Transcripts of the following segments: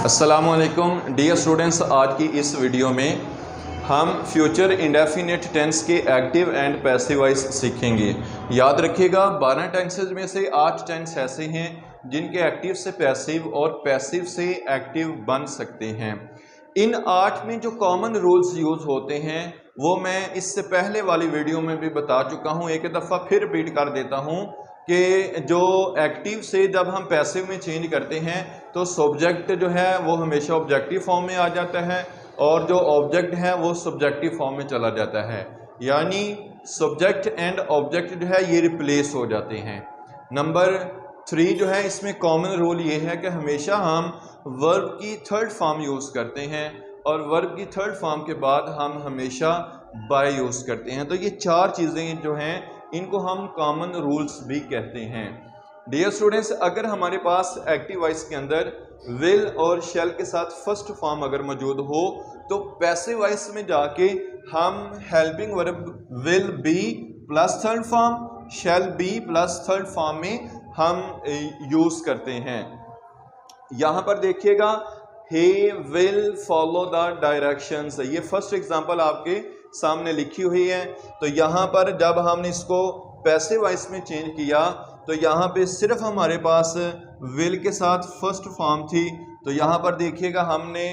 अस्सलामुअलैकुम dear students, आज की इस वीडियो में हम फ्यूचर इंडेफिनिट टेंस के एक्टिव एंड पैसिव वॉइस सीखेंगे। याद रखिएगा 12 टेंसेज में से 8 टेंस ऐसे हैं जिनके एक्टिव से पैसिव और पैसिव से एक्टिव बन सकते हैं। इन 8 में जो कॉमन रूल्स यूज होते हैं वो मैं इससे पहले वाली वीडियो में भी बता चुका हूँ। एक दफ़ा फिर रिपीट कर देता हूँ कि जो एक्टिव से जब हम पैसिव में चेंज करते हैं तो सब्जेक्ट जो है वो हमेशा ऑब्जेक्टिव फॉर्म में आ जाता है और जो ऑब्जेक्ट है वो सब्जेक्टिव फॉर्म में चला जाता है, यानी सब्जेक्ट एंड ऑब्जेक्ट जो है ये रिप्लेस हो जाते हैं। नंबर 3 जो है इसमें कॉमन रूल ये है कि हमेशा हम वर्ब की थर्ड फॉर्म यूज़ करते हैं और वर्ब की थर्ड फॉर्म के बाद हम हमेशा बाय यूज़ करते हैं। तो ये 4 चीज़ें जो हैं इनको हम कॉमन रूल्स भी कहते हैं। डियर स्टूडेंट्स, अगर हमारे पास एक्टिव वॉइस के अंदर विल और शैल के साथ फर्स्ट फॉर्म अगर मौजूद हो तो पैसिव वॉइस में जाके हम helping verb will be plus third form shall be plus third form में हम यूज़ करते हैं। यहाँ पर देखिएगा he will follow the directions, ये फर्स्ट एग्जांपल आपके सामने लिखी हुई है। तो यहाँ पर जब हमने इसको पैसिव वॉइस में चेंज किया तो यहाँ पे सिर्फ हमारे पास विल के साथ फर्स्ट फॉर्म थी। तो यहाँ पर देखिएगा हमने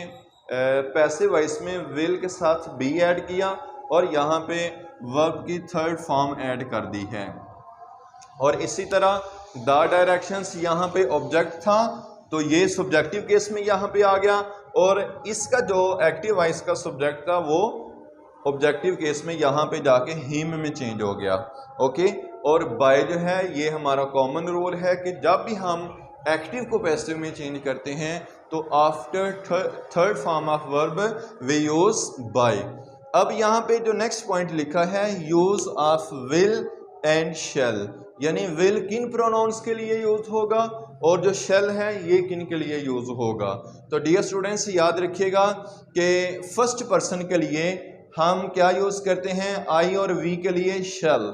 पैसिव वॉइस में विल के साथ बी ऐड किया और यहाँ पे वर्ब की थर्ड फॉर्म ऐड कर दी है। और इसी तरह द डायरेक्शंस यहाँ पे ऑब्जेक्ट था तो ये सब्जेक्टिव केस में यहाँ पे आ गया और इसका जो एक्टिव वॉइस का सब्जेक्ट था वो ऑब्जेक्टिव केस में यहाँ पे जाके हिम में चेंज हो गया। ओके, और बाय जो है ये हमारा कॉमन रूल है कि जब भी हम एक्टिव को पैसिव में चेंज करते हैं तो after third form of verb we use by. अब यहाँ पे जो नेक्स्ट पॉइंट लिखा है use of will and shall, यानी विल किन प्रोनाउंस के लिए यूज होगा और जो शैल है ये किन के लिए यूज होगा। तो डियर स्टूडेंट्स याद रखिएगा कि फर्स्ट पर्सन के लिए हम क्या यूज करते हैं, आई और वी के लिए शैल।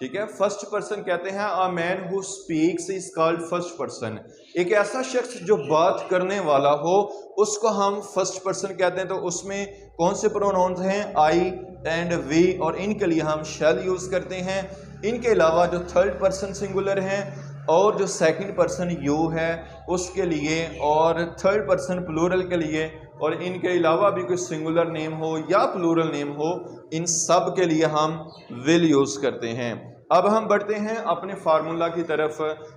ठीक है, फर्स्ट पर्सन कहते हैं a man who speaks is called first person. एक ऐसा शख्स जो बात करने वाला हो उसको हम फर्स्ट पर्सन कहते हैं। तो उसमें कौन से प्रोनाउंस हैं, आई एंड वी, और इनके लिए हम शैल यूज करते हैं। इनके अलावा जो थर्ड पर्सन सिंगुलर हैं और जो सेकंड पर्सन यू है उसके लिए और थर्ड पर्सन प्लूरल के लिए और इनके अलावा भी कोई सिंगुलर नेम हो या प्लूरल नेम हो इन सब के लिए हम विल यूज़ करते हैं। अब हम बढ़ते हैं अपने फार्मूला की तरफ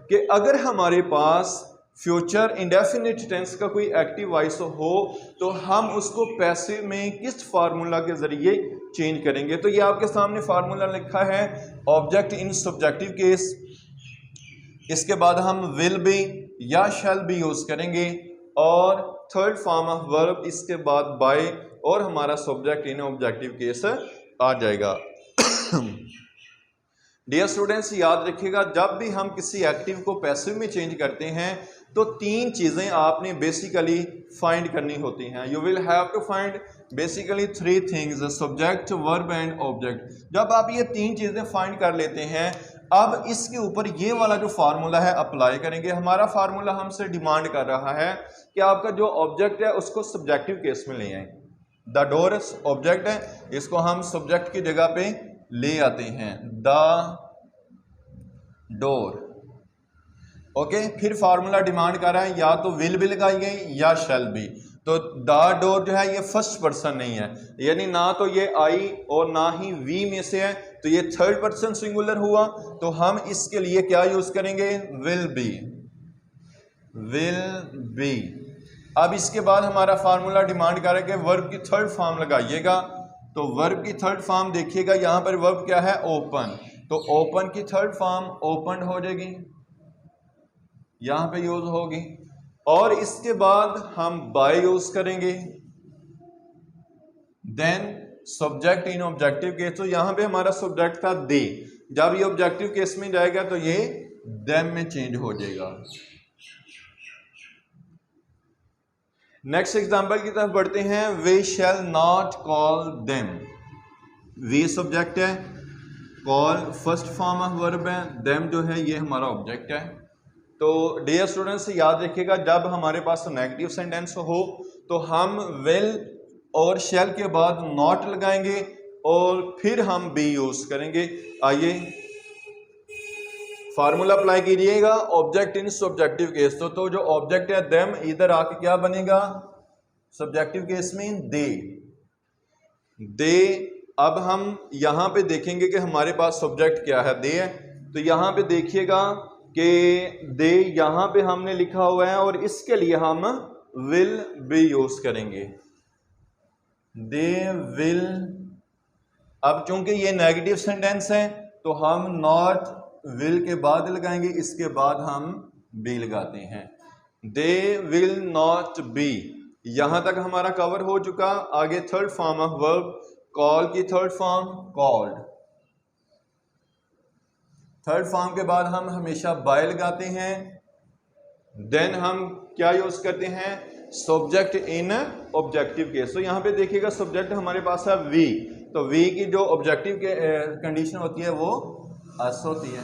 कि अगर हमारे पास फ्यूचर इंडेफिनिट टेंस का कोई एक्टिव वॉइस हो तो हम उसको पैसिव में किस फार्मूला के ज़रिए चेंज करेंगे। तो ये आपके सामने फार्मूला लिखा है, ऑब्जेक्ट इन सब्जेक्टिव केस, इसके बाद हम विल बी या शैल बी यूज़ करेंगे और थर्ड फॉर्म ऑफ वर्ब इसके बाद बाय और हमारा सब्जेक्ट इन ऑब्जेक्टिव केस आ जाएगा। डियर स्टूडेंट्स याद रखिएगा जब भी हम किसी एक्टिव को पैसिव में चेंज करते हैं तो 3 चीज़ें आपने बेसिकली फाइंड करनी होती हैं। You will have to find basically 3 things, subject verb and object. जब आप ये 3 चीज़ें फाइंड कर लेते हैं अब इसके ऊपर ये वाला जो फार्मूला है अप्लाई करेंगे। हमारा फार्मूला हमसे डिमांड कर रहा है कि आपका जो ऑब्जेक्ट है उसको सब्जेक्टिव केस में ले आए। द डोर ऑब्जेक्ट है, इसको हम सब्जेक्ट की जगह पे ले आते हैं, द डोर। ओके, फिर फार्मूला डिमांड कर रहा है या तो विल भी लगाइए या शैल बी। तो द डोर जो है ये फर्स्ट पर्सन नहीं है, यानी ना तो ये आई और ना ही वी में से है, तो ये थर्ड पर्सन सिंगुलर हुआ। तो हम इसके लिए क्या यूज करेंगे, विल बी, विल बी। अब इसके बाद हमारा फार्मूला डिमांड कर रहा है कि वर्ब की थर्ड फॉर्म लगाइएगा। तो वर्ब की थर्ड फॉर्म देखिएगा यहाँ पर वर्ब क्या है, ओपन। तो ओपन की थर्ड फॉर्म ओपन हो जाएगी, यहाँ पे यूज होगी। और इसके बाद हम बाय यूज करेंगे, then subject in objective case. तो यहां पे हमारा सब्जेक्ट था दे, जब ये ऑब्जेक्टिव केस में जाएगा तो ये देम में चेंज हो जाएगा। नेक्स्ट एग्जांपल की तरफ बढ़ते हैं, we shall not call them. We subject है, call first form of verb है, देम जो है ये हमारा ऑब्जेक्ट है। तो डियर स्टूडेंट्स याद रखिएगा, जब हमारे पास नेगेटिव सेंटेंस हो तो हम विल और शैल के बाद नॉट लगाएंगे और फिर हम बी यूज करेंगे। आइए फार्मूला अप्लाई कीजिएगा। ऑब्जेक्ट इन सब्जेक्टिव केस, तो जो ऑब्जेक्ट है देम इधर आके क्या बनेगा, सब्जेक्टिव केस में दे। अब हम यहां पे देखेंगे कि हमारे पास सब्जेक्ट क्या है, दे है। तो यहां पे देखिएगा कि दे यहां पे हमने लिखा हुआ है और इसके लिए हम विल बी यूज करेंगे, दे विल। अब चूंकि ये नेगेटिव सेंटेंस है तो हम नॉट विल के बाद लगाएंगे, इसके बाद हम बी लगाते हैं। दे विल नॉट बी, यहां तक हमारा कवर हो चुका। आगे third form of verb, call की third form called. Third form के बाद हम हमेशा बाय लगाते हैं। देन हम क्या यूज करते हैं, सब्जेक्ट इन ऑब्जेक्टिव केस। तो यहां पे देखिएगा सब्जेक्ट हमारे पास है वी, तो वी की जो ऑब्जेक्टिव के कंडीशन होती है वो अस होती है।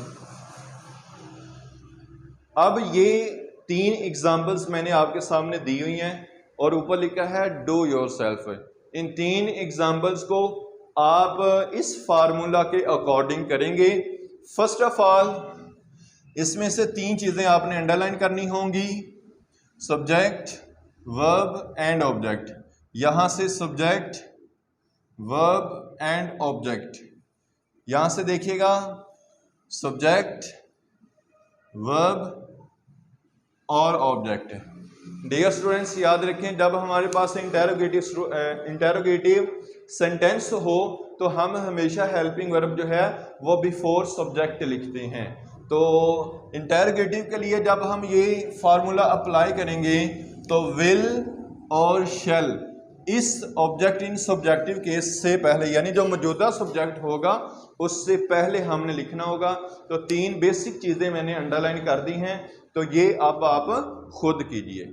अब ये 3 एग्जांपल्स मैंने आपके सामने दी हुई हैं और ऊपर लिखा है डू योरसेल्फ। इन 3 एग्जांपल्स को आप इस फार्मूला के अकॉर्डिंग करेंगे। फर्स्ट ऑफ ऑल इसमें से 3 चीजें आपने अंडरलाइन करनी होंगी, सब्जेक्ट, वर्ब एंड ऑब्जेक्ट। यहां से सब्जेक्ट, वर्ब एंड ऑब्जेक्ट, यहां से देखिएगा सब्जेक्ट, वर्ब और ऑब्जेक्ट। डियर स्टूडेंट्स याद रखें, जब हमारे पास इंटेरोगेटिव सेंटेंस हो तो हम हमेशा हेल्पिंग वर्ब जो है वो बिफोर सब्जेक्ट लिखते हैं। तो इंटेरोगेटिव के लिए जब हम ये फार्मूला अप्लाई करेंगे तो विल और शैल इस ऑब्जेक्ट इन सब्जेक्टिव केस से पहले, यानी जो मौजूदा सब्जेक्ट होगा उससे पहले हमने लिखना होगा। तो 3 बेसिक चीजें मैंने अंडरलाइन कर दी हैं, तो ये अब आप खुद कीजिए।